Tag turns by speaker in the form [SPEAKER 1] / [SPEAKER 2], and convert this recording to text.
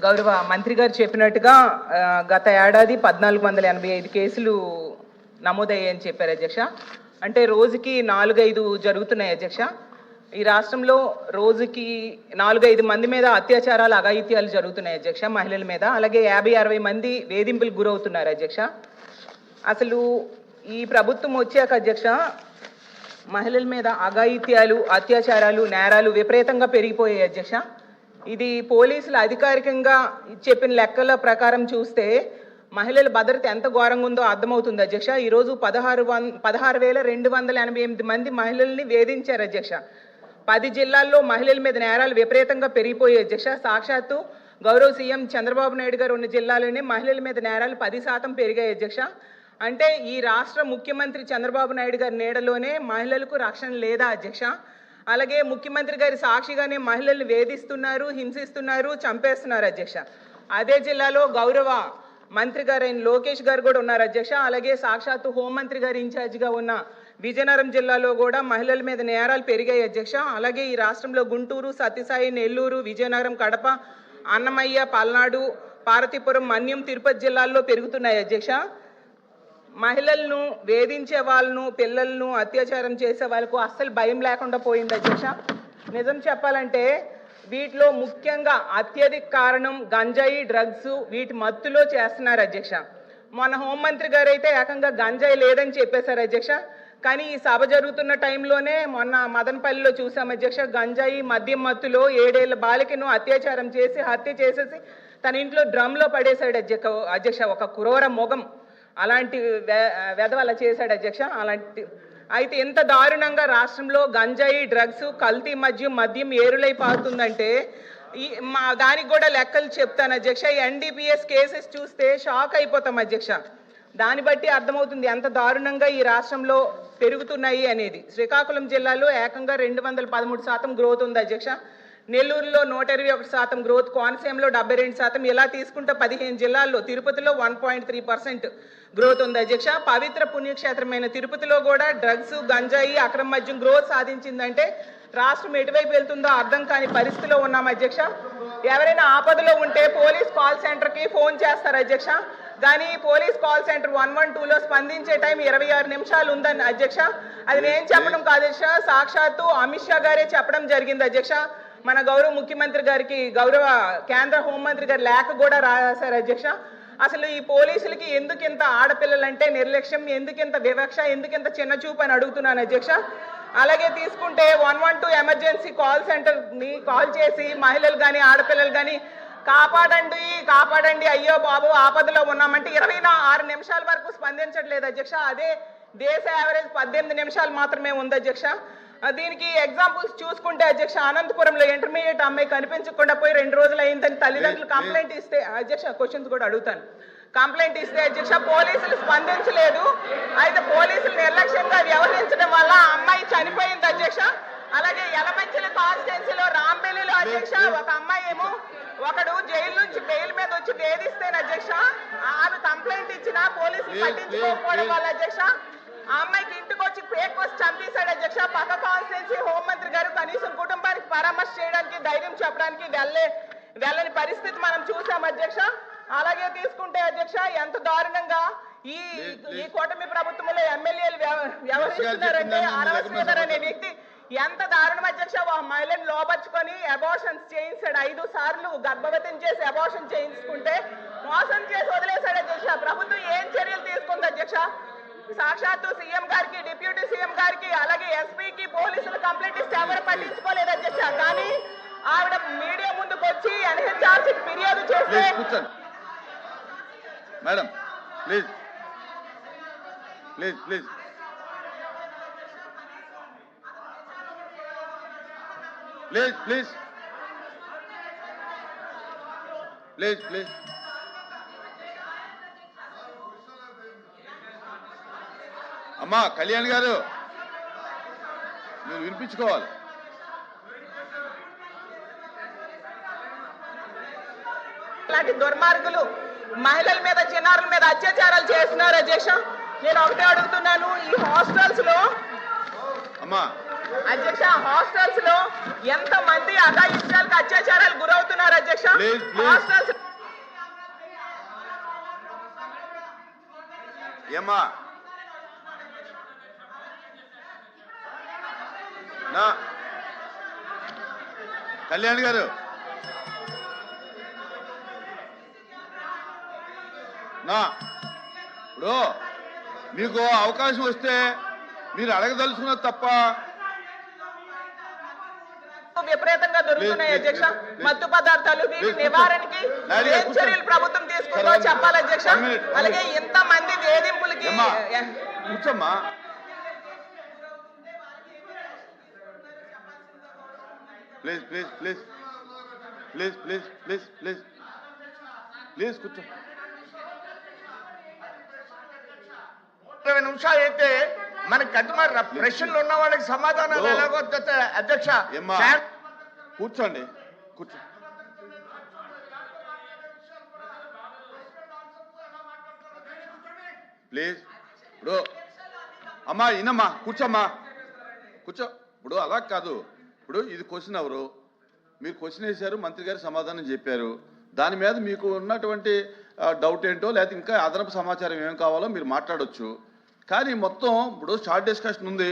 [SPEAKER 1] గౌరవ మంత్రి గారు చెప్పినట్టుగా గత ఏడాది 1485 కేసులు నమోదయ్యాయని చెప్పారు అధ్యక్ష. అంటే రోజుకి 4-5 జరుగుతున్నాయి అధ్యక్ష. ఈ రాష్ట్రంలో రోజుకి 4-5 మంది మీద అత్యాచారాలు అఘాయిత్యాలు జరుగుతున్నాయి అధ్యక్ష, మహిళల మీద. అలాగే 50-60 మంది వేధింపులకు గురవుతున్నారు అధ్యక్ష. అసలు ఈ ప్రభుత్వం వచ్చాక అధ్యక్ష మహిళల మీద అఘాయిత్యాలు, అత్యాచారాలు, నేరాలు విపరీతంగా పెరిగిపోయాయి అధ్యక్ష. ఇది పోలీసులు అధికారికంగా చెప్పిన లెక్కల ప్రకారం చూస్తే మహిళల భద్రత ఎంత ఘోరంగా ఉందో అర్థమవుతుంది అధ్యక్ష. ఈరోజు 16,288 మంది మహిళల్ని వేధించారు అధ్యక్ష. 10 జిల్లాల్లో మహిళల మీద నేరాలు విపరీతంగా పెరిగిపోయాయి అధ్యక్ష. సాక్షాత్తు గౌరవ సీఎం చంద్రబాబు నాయుడు గారు ఉన్న జిల్లాలోనే మహిళల మీద నేరాలు 10% పెరిగాయి అధ్యక్ష. అంటే ఈ రాష్ట్ర ముఖ్యమంత్రి చంద్రబాబు నాయుడు గారి నీడలోనే మహిళలకు రక్షణ లేదా అధ్యక్ష? అలాగే ముఖ్యమంత్రి గారి సాక్షిగానే మహిళల్ని వేధిస్తున్నారు, హింసిస్తున్నారు, చంపేస్తున్నారు అధ్యక్ష. అదే జిల్లాలో గౌరవ మంత్రి గారు అయిన లోకేష్ గారు కూడా ఉన్నారు అధ్యక్ష. అలాగే సాక్షాత్తు హోంమంత్రి గారు ఇన్ఛార్జిగా ఉన్న విజయనగరం జిల్లాలో కూడా మహిళల మీద నేరాలు పెరిగాయి అధ్యక్ష. అలాగే ఈ రాష్ట్రంలో గుంటూరు, సత్యసాయి, నెల్లూరు, విజయనగరం, కడప, అన్నమయ్య, పల్నాడు, పార్వతీపురం, మన్యం, తిరుపతి జిల్లాల్లో పెరుగుతున్నాయి అధ్యక్ష. మహిళలను వేధించే వాళ్ళను, పిల్లలను అత్యాచారం చేసే వాళ్ళకు అస్సలు భయం లేకుండా పోయింది అధ్యక్ష. నిజం చెప్పాలంటే వీటిలో ముఖ్యంగా అత్యధిక కారణం గంజాయి, డ్రగ్స్, వీటి మత్తులో చేస్తున్నారు అధ్యక్ష. మన హోంమంత్రి గారు అయితే ఏకంగా గంజాయి లేదని చెప్పేశారు అధ్యక్ష. కానీ ఈ సభ జరుగుతున్న టైంలోనే మొన్న మదనపల్లిలో చూసాం అధ్యక్ష, గంజాయి మద్యం మత్తులో 7 ఏళ్ల బాలికను అత్యాచారం చేసి హత్య చేసేసి తన ఇంట్లో డ్రమ్లో పడేశాడు అధ్యక్ష. ఒక క్రూర మొగం అలాంటి వెధవల చేశాడు అధ్యక్ష. అయితే ఎంత దారుణంగా రాష్ట్రంలో గంజాయి, డ్రగ్స్, కల్తీ మద్యం ఏరులై పారుతుందంటే దానికి కూడా లెక్కలు చెప్తాను అధ్యక్ష. ఎన్డీపీఎస్ కేసెస్ చూస్తే షాక్ అయిపోతాం అధ్యక్ష. దాన్ని బట్టి అర్థమవుతుంది ఎంత దారుణంగా ఈ రాష్ట్రంలో పెరుగుతున్నాయి అనేది. శ్రీకాకుళం జిల్లాలో ఏకంగా 213% గ్రోత్ ఉంది అధ్యక్ష. నెల్లూరులో 121% గ్రోత్, కోనసీమలో 72%, ఇలా తీసుకుంటే 15 జిల్లాల్లో, తిరుపతిలో 1.3% గ్రోత్ ఉంది అధ్యక్ష. పవిత్ర పుణ్యక్షేత్రమైన తిరుపతిలో కూడా డ్రగ్స్, గంజాయి, అక్రమ మద్యం గ్రోత్ సాధించిందంటే రాష్ట్రం ఎటువైపు వెళ్తుందో అర్థం కాని పరిస్థితిలో ఉన్నాం అధ్యక్ష. ఎవరైనా ఆపదలో ఉంటే పోలీస్ కాల్ సెంటర్కి ఫోన్ చేస్తారు అధ్యక్ష. కానీ పోలీస్ కాల్ సెంటర్ 112లో స్పందించే టైం 26 నిమిషాలు ఉందని అధ్యక్ష. అది నేను చెప్పడం కాదు అధ్యక్ష, సాక్షాత్తు అమిత్ షా గారే చెప్పడం జరిగింది అధ్యక్ష. మన గౌరవ ముఖ్యమంత్రి గారికి గౌరవ కేంద్ర హోంమంత్రి గారు లేఖ కూడా రాశారు అధ్యక్ష. అసలు ఈ పోలీసులకి ఎందుకింత ఆడపిల్లలంటే నిర్లక్ష్యం, ఎందుకింత వివక్ష, ఎందుకింత చిన్న చూపు అని అడుగుతున్నాను అధ్యక్ష. అలాగే తీసుకుంటే 112 ఎమర్జెన్సీ కాల్ సెంటర్ని కాల్ చేసి మహిళలు కానీ ఆడపిల్లలు కానీ కాపాడండి కాపాడండి, అయ్యో బాబు ఆపదలో ఉన్నామంటే 26 నిమిషాల వరకు స్పందించట్లేదు అధ్యక్ష. అదే దేశ యావరేజ్ 18 నిమిషాలు మాత్రమే ఉంది అధ్యక్ష. దీనికి ఎగ్జాంపుల్స్ చూసుకుంటే అధ్యక్ష, అనంతపురంలో ఇంటర్మీడియట్ అమ్మాయి కనిపించకుండా పోయి 2 రోజులు అయిందని తల్లిదండ్రులు కంప్లైంట్ ఇస్తే అధ్యక్ష, క్వశ్చన్స్ కూడా అడుగుతాను, కంప్లైంట్ ఇస్తే అధ్యక్ష పోలీసులు స్పందించలేదు. అయితే పోలీసులు నిర్లక్ష్యంగా వ్యవహరించడం వల్ల అమ్మాయి చనిపోయింది అధ్యక్ష. అలాగే యలమంచిలి కాన్స్టిట్యున్సీలో రాంబెల్లిలో అధ్యక్ష ఒక అమ్మాయి ఏమో ఒకడు జైలు నుంచి బెయిల్ మీద వచ్చి వేధిస్తేనే అధ్యక్ష ఆమె కంప్లైంట్ ఇచ్చిన పోలీసులు పట్టించుకోకపోవడం వల్ల అధ్యక్ష ఆ అమ్మాయికి ఇంటికి వచ్చి పేక్ వచ్చి చంపేశాడు అధ్యక్ష. పక్క కాన్స్టిట్యున్సీ హోంమంత్రి గారు కనీసం కుటుంబానికి పరామర్శ చేయడానికి, ధైర్యం చెప్పడానికి వెళ్ళని పరిస్థితి మనం చూసాం అధ్యక్ష. అలాగే తీసుకుంటే అధ్యక్ష ఎంత దారుణంగా ఈ కూటమి ప్రభుత్వంలో ఎమ్మెల్యేలు వ్యవహరిస్తున్నారంటే అరవ శ్రీధర్ అనే వ్యక్తి ఎంత దారుణం అధ్యక్ష. మహిళను లోపరుచుకొని అబార్షన్స్ చేయించాడు, 5 సార్లు గర్భవతిని చేసి అబార్షన్ చేయించుకుంటే మోసం చేసి వదిలేశాడు అధ్యక్ష. ప్రభుత్వం ఏం చర్యలు తీసుకుంది అధ్యక్ష? సాక్షాత్తు సీఎం గారికి, డిప్యూటీ సీఎం గారికి, అలాగే ఎస్పీకి పోలీసులు కంప్లైంట్ ఇస్తే ఎవరు పట్టించుకోలేదు అధ్యక్ష. కానీ ఆవిడ మీడియా ముందుకు వచ్చి ఎన్హెచ్ఆర్సీ ఫిర్యాదు చేస్తే
[SPEAKER 2] madam please please please please please please please అమ్మా కళ్యాణ్ గారు మీరు వినిపించుకోవాలి.
[SPEAKER 1] ఇలాంటి దుర్మార్గులు మహిళల మీద, చిన్నారుల మీద అత్యాచారాలు చేస్తున్నారు అధ్యక్ష. నేను ఒకటే అడుగుతున్నాను, ఈ హాస్టల్స్ లో అధ్యక్ష హాస్టల్స్ లో ఎంత మంది అఘాయిత్యాలకు, అత్యాచారాలు గురవుతున్నారు అధ్యక్ష. హాస్టల్స్
[SPEAKER 2] ఏమ్మా నా కళ్యాణ్ గారు నా ఇప్పుడు మీకు అవకాశం వస్తే మీరు అడగదలుచుకున్నది తప్ప
[SPEAKER 1] విపరీతంగా దొరుకుతున్నాయి అధ్యక్ష. మత్తు పదార్థాలు వీటి నివారణకి ఏం చర్యలు ప్రభుత్వం తీసుకుందో చెప్పాలి అధ్యక్ష. అలాగే ఇంత మంది వేధింపులకి
[SPEAKER 2] కూర్చోమ్మా. Please please please please please please please please కూర్చో.
[SPEAKER 3] 20 నిమిషాలు అయితే మనకి కస్టమర్ ప్రశ్నలు ఉన్న వాళ్ళకి సమాధానాలు ఎలాగో అధ్యక్ష.
[SPEAKER 2] ఏమ్మా కూర్చోండి కూర్చో. ప్లీజ్ ఇప్పుడు అమ్మా ఇనమ్మా కూర్చోమ్మా కూర్చో. ఇప్పుడు అలా కాదు, ఇప్పుడు ఇది క్వశ్చన్ అవరు, మీరు క్వశ్చన్ వేశారు, మంత్రి గారు సమాధానం చెప్పారు, దాని మీద మీకు ఉన్నటువంటి డౌట్ ఏంటో లేకపోతే ఇంకా అదనపు సమాచారం ఏం కావాలో మీరు మాట్లాడొచ్చు. కానీ మొత్తం ఇప్పుడు షార్ట్ డిస్కషన్ ఉంది,